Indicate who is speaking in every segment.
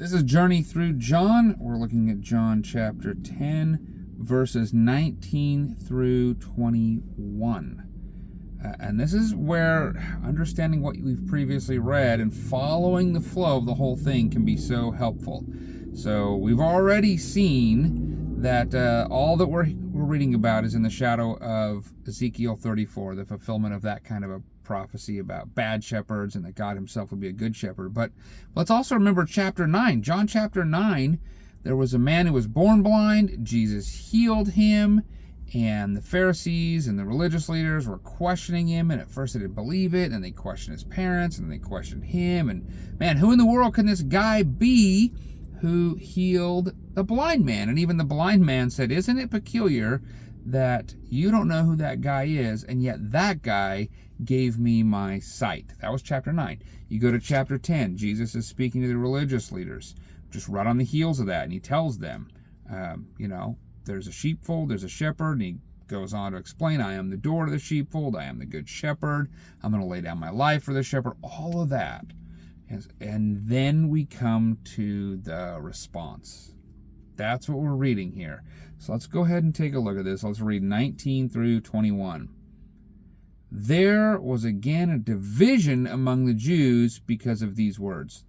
Speaker 1: This is Journey Through John. We're looking at John chapter 10, verses 19 through 21. And this is where understanding what we've previously read and following the flow of the whole thing can be so helpful. So we've already seen that all that we're reading about is in the shadow of Ezekiel 34, the fulfillment of that kind of a prophecy about bad shepherds and that God himself would be a good shepherd. But let's also remember chapter 9. John chapter 9, there was a man who was born blind. Jesus healed him, and the Pharisees and the religious leaders were questioning him, and at first they didn't believe it, and they questioned his parents, and they questioned him, and man, who in the world can this guy be who healed the blind man? And even the blind man said, isn't it peculiar that you don't know who that guy is, and yet that guy gave me my sight? That was chapter 9. You go to chapter 10, Jesus is speaking to the religious leaders, just right on the heels of that, and he tells them, there's a sheepfold, there's a shepherd, and he goes on to explain, I am the door to the sheepfold, I am the good shepherd, I'm going to lay down my life for the shepherd, all of that. And then we come to the response. That's what we're reading here. So let's go ahead and take a look at this. Let's read 19 through 21. There was again a division among the Jews because of these words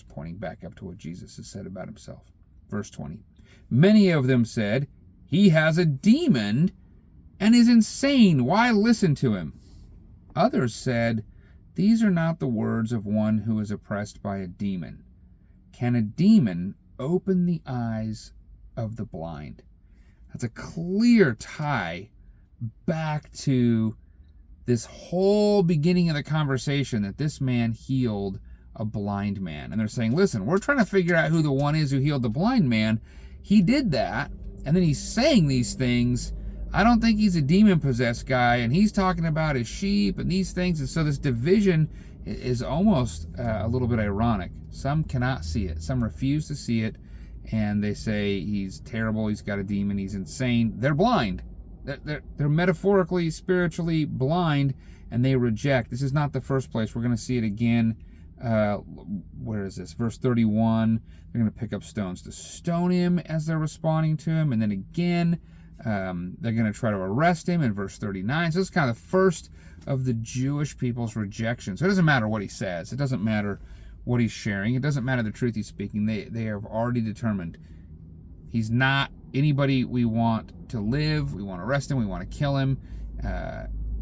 Speaker 1: pointing back up to what Jesus has said about himself. Verse 20. Many of them said, he has a demon and is insane. Why listen to him? Others said, these are not the words of one who is oppressed by a demon. Can a demon open the eyes of the blind? That's a clear tie back to this whole beginning of the conversation that this man healed a blind man. And they're saying, listen, we're trying to figure out who the one is who healed the blind man. He did that, and then he's saying these things. I don't think he's a demon-possessed guy, and he's talking about his sheep and these things. And so this division is almost a little bit ironic. Some cannot see it. Some refuse to see it, and they say he's terrible, he's got a demon, he's insane. They're blind. They're metaphorically, spiritually blind, and they reject. This is not the first place. We're going to see it again. Where is this? Verse 31. They're going to pick up stones to stone him as they're responding to him. And then again, they're going to try to arrest him in verse 39. So this is kind of the first of the Jewish people's rejection. So it doesn't matter what he says. It doesn't matter what he's sharing. It doesn't matter the truth he's speaking. They have already determined he's not anybody we want to live. We want to arrest him. We want to kill him.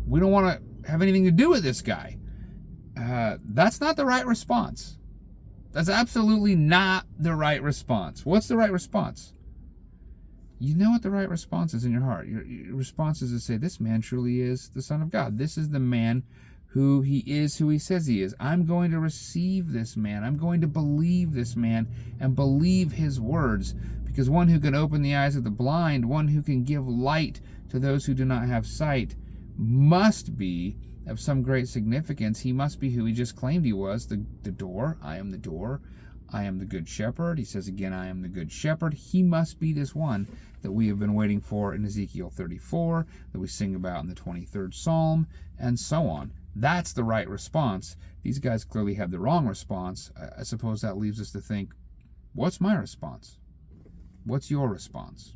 Speaker 1: We don't want to have anything to do with this guy. That's not the right response. That's absolutely not the right response. What's the right response? You know what the right response is in your heart. Your response is to say, this man truly is the Son of God. This is the man who he is, who he says he is. I'm going to receive this man. I'm going to believe this man and believe his words. Because one who can open the eyes of the blind, one who can give light to those who do not have sight, must be of some great significance. He must be who he just claimed he was, the door. I am the door. I am the good shepherd. He says again, I am the good shepherd. He must be this one that we have been waiting for in Ezekiel 34, that we sing about in the 23rd Psalm, and so on. That's the right response. These guys clearly have the wrong response. I suppose that leaves us to think, what's my response? What's your response?